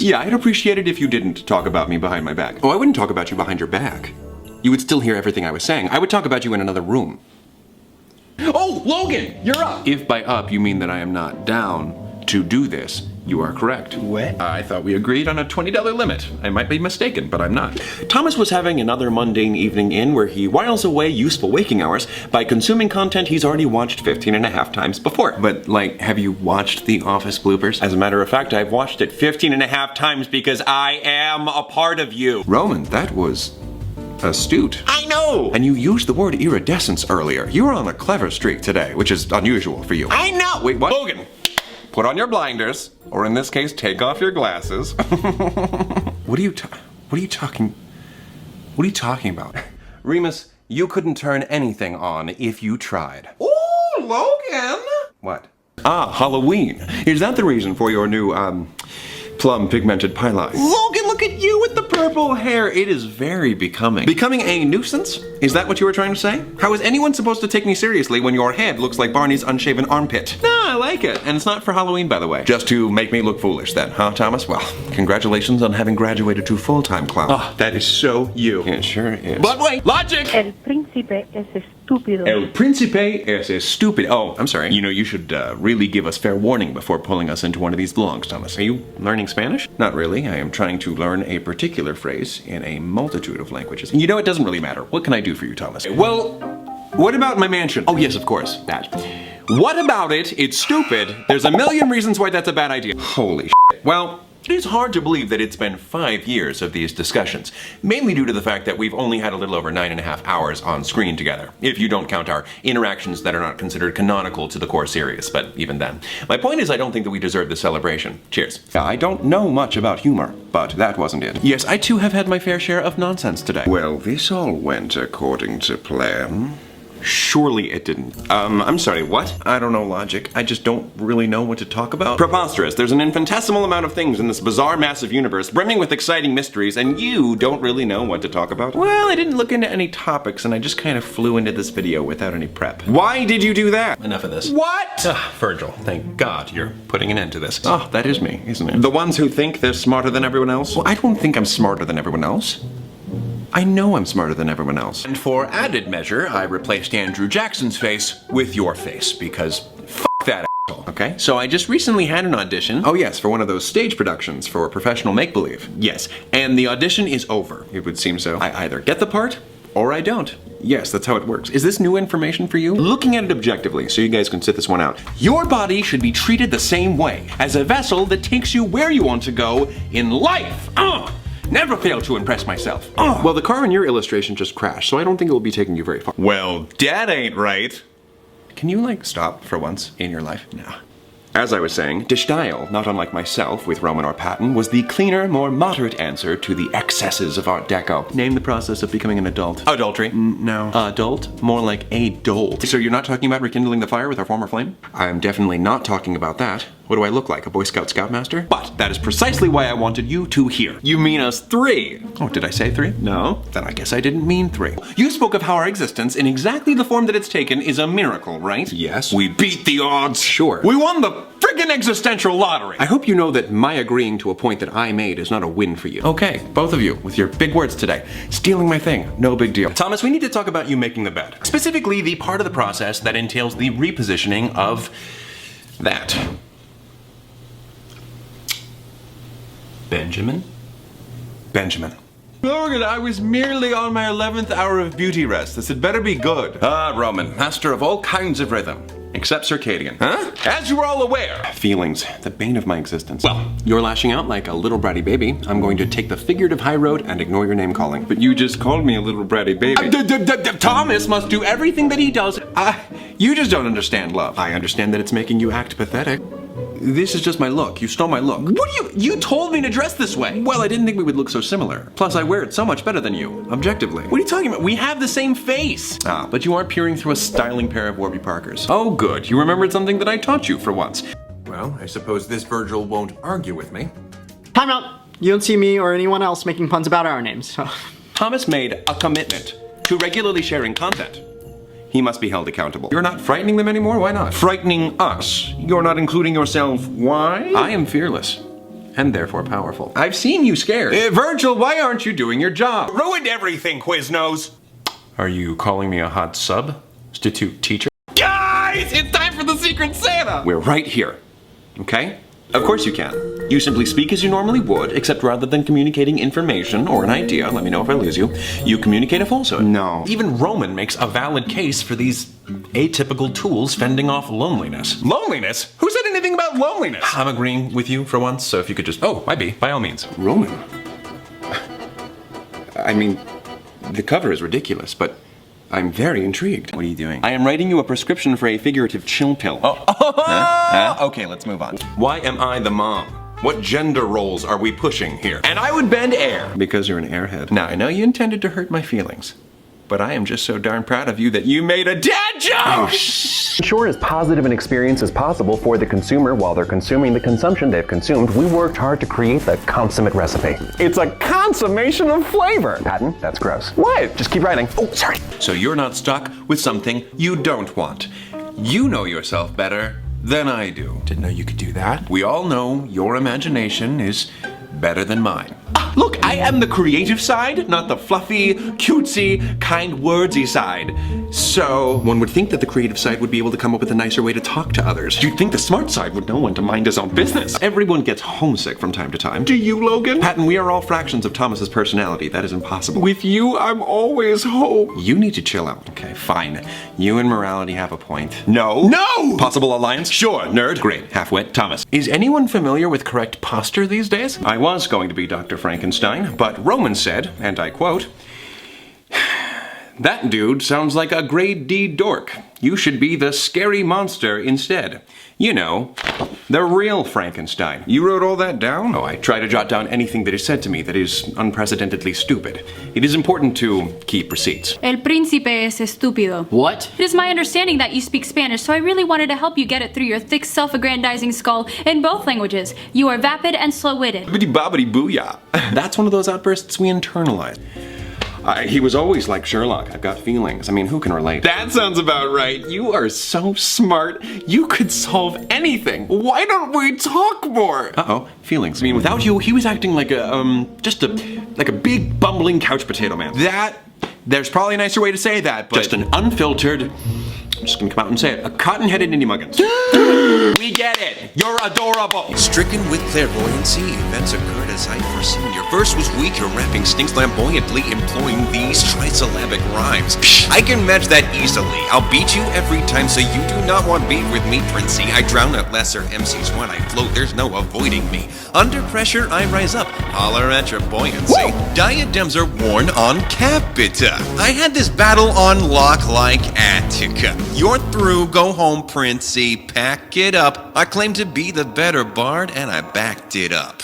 Yeah, I'd appreciate it if you didn't talk about me behind my back. Oh, I wouldn't talk about you behind your back. You would still hear everything I was saying. I would talk about you in another room. Oh, Logan, you're up! If by up you mean that I am not down to do this, you are correct. What? I thought we agreed on a $20 limit. I might be mistaken, but I'm not. Thomas was having another mundane evening in where he whiles away useful waking hours by consuming content he's already watched 15.5 times before. But, like, have you watched The Office bloopers? As a matter of fact, I've watched it 15.5 times because I am a part of you. Roman, that was astute. I know! And you used the word iridescence earlier. You were on a clever streak today, which is unusual for you. I know! Wait, what? Logan! Put on your blinders, or in this case, take off your glasses. What are you talking about? Remus, you couldn't turn anything on if you tried. Ooh, Logan! What? Ah, Halloween. Is that the reason for your new, plum pigmented pylon? Logan, look at you with the purple hair. It is very becoming. Becoming a nuisance? Is that what you were trying to say? How is anyone supposed to take me seriously when your head looks like Barney's unshaven armpit? No, I like it. And it's not for Halloween, by the way. Just to make me look foolish then, huh, Thomas? Well, congratulations on having graduated to full-time clown. Oh, that is so you. It sure is. But wait, logic! El príncipe es estúpido. El príncipe es estúpido. Oh, I'm sorry. You know, you should really give us fair warning before pulling us into one of these vlogs, Thomas. Are you learning Spanish? Not really. I am trying to learn a particular phrase in a multitude of languages. You know, it doesn't really matter. What can I do for you, Thomas? Well, what about my mansion? Oh, yes, of course, that. What about it? It's stupid. There's a million reasons why that's a bad idea. Holy shit. Well, it is hard to believe that it's been 5 years of these discussions, mainly due to the fact that we've only had a little over 9.5 hours on screen together, if you don't count our interactions that are not considered canonical to the core series, but even then. My point is I don't think that we deserve the celebration. Cheers. I don't know much about humor, but that wasn't it. Yes, I too have had my fair share of nonsense today. Well, this all went according to plan. Surely it didn't. I'm sorry, what? I don't know logic. I just don't really know what to talk about. Preposterous. There's an infinitesimal amount of things in this bizarre, massive universe, brimming with exciting mysteries, and you don't really know what to talk about? Well, I didn't look into any topics, and I just kind of flew into this video without any prep. Why did you do that? Enough of this. What? Virgil, thank God you're putting an end to this. Oh, that is me, isn't it? The ones who think they're smarter than everyone else? Well, I don't think I'm smarter than everyone else. I know I'm smarter than everyone else. And for added measure, I replaced Andrew Jackson's face with your face, because f*** that asshole, okay? So I just recently had an audition. Oh yes, for one of those stage productions for professional make-believe. Yes, and the audition is over. It would seem so. I either get the part, or I don't. Yes, that's how it works. Is this new information for you? Looking at it objectively, so you guys can sit this one out. Your body should be treated the same way, as a vessel that takes you where you want to go in life. Never fail to impress myself. Well, the car in your illustration just crashed, so I don't think it will be taking you very far. Well, that ain't right. Can you, like, stop for once in your life? No. As I was saying, de style, not unlike myself with Roman or Patton, was the cleaner, more moderate answer to the excesses of Art Deco. Name the process of becoming an adult. Adultery. No. Adult? More like a dolt. So you're not talking about rekindling the fire with our former flame? I'm definitely not talking about that. What do I look like, a Boy Scout Scoutmaster? But that is precisely why I wanted you two here. You mean us three. Oh, did I say three? No. Then I guess I didn't mean three. You spoke of how our existence, in exactly the form that it's taken, is a miracle, right? Yes. We beat the odds. Sure. We won the friggin' existential lottery. I hope you know that my agreeing to a point that I made is not a win for you. Okay, both of you, with your big words today. Stealing my thing, no big deal. Thomas, we need to talk about you making the bed. Specifically, the part of the process that entails the repositioning of that. Benjamin? Logan, I was merely on my 11th hour of beauty rest. This had better be good. Ah, Roman, master of all kinds of rhythm. Except circadian. Huh? As you are all aware. Feelings, the bane of my existence. Well, you're lashing out like a little bratty baby. I'm going to take the figurative high road and ignore your name calling. But you just called me a little bratty baby. Thomas must do everything that he does. You just don't understand love. I understand that it's making you act pathetic. This is just my look. You stole my look. What you told me to dress this way. Well, I didn't think we would look so similar. Plus, I wear it so much better than you, objectively. What are you talking about? We have the same face. Ah, but you are peering through a styling pair of Warby Parkers. Oh, good. You remembered something that I taught you for once. Well, I suppose this Virgil won't argue with me. Time out. You don't see me or anyone else making puns about our names. Thomas made a commitment to regularly sharing content. He must be held accountable. You're not frightening them anymore? Why not? Frightening us. You're not including yourself. Why? I am fearless. and therefore powerful. I've seen you scared. Virgil, why aren't you doing your job? Ruined everything, Quiznos. Are you calling me a hot substitute teacher? Guys, it's time for the Secret Santa. We're right here, okay? Of course you can. You simply speak as you normally would, except rather than communicating information or an idea, let me know if I lose you, you communicate a falsehood. No. Even Roman makes a valid case for these atypical tools fending off loneliness. Loneliness? Who said anything about loneliness? I'm agreeing with you for once, so if you could just, might be, by all means. Roman? I mean, the cover is ridiculous, but I'm very intrigued. What are you doing? I am writing you a prescription for a figurative chill pill. Okay, let's move on. Why am I the mom? What gender roles are we pushing here? And I would bend air. Because you're an airhead. Now, I know you intended to hurt my feelings, but I am just so darn proud of you that you made a dad joke! Ensure as positive an experience as possible for the consumer while they're consuming the consumption they've consumed, we worked hard to create the consummate recipe. It's a consummation of flavor. Patton, that's gross. What? Just keep writing. Oh, sorry. So you're not stuck with something you don't want. You know yourself better than I do. Didn't know you could do that. We all know your imagination is better than mine. Look, I am the creative side, not the fluffy, cutesy, kind wordsy side. So, one would think that the creative side would be able to come up with a nicer way to talk to others. You'd think the smart side would know when to mind his own business. Everyone gets homesick from time to time. Do you, Logan? Patton, we are all fractions of Thomas's personality. That is impossible. With you, I'm always home. You need to chill out. Okay, fine. You and morality have a point. No! No! Possible alliance? Sure, nerd. Great. Half-wit. Thomas. Is anyone familiar with correct posture these days? I was going to be Dr. Frankenstein, but Roman said, and I quote, "That dude sounds like a grade D dork. You should be the scary monster instead. You know, the real Frankenstein." You wrote all that down? Oh, I try to jot down anything that is said to me that is unprecedentedly stupid. It is important to keep receipts. El príncipe es estúpido. What? It is my understanding that you speak Spanish, so I really wanted to help you get it through your thick, self-aggrandizing skull in both languages. You are vapid and slow-witted. Bibbidi bobbidi booyah. That's one of those outbursts we internalize. He was always like Sherlock. I've got feelings. I mean, who can relate? That sounds about right. You are so smart. You could solve anything. Why don't we talk more? Uh-oh, feelings. I mean, without you, he was acting like like a big bumbling couch potato man. There's probably a nicer way to say that, but just an unfiltered, I'm just gonna come out and say it, a cotton-headed indie muggins. We get it. You're adorable. Stricken with clairvoyancy, events occurred as I'd foreseen. Your verse was weak, your rapping stinks flamboyantly, employing these trisyllabic rhymes. I can match that easily. I'll beat you every time, so you do not want beef with me, Princey. I drown at lesser MCs when I float, there's no avoiding me. Under pressure, I rise up, holler at your buoyancy. Woo! Diadems are worn on capita. I had this battle on lock like Attica. You're through, go home, Princey, pack it up. I claim to be the better bard, and I backed it up.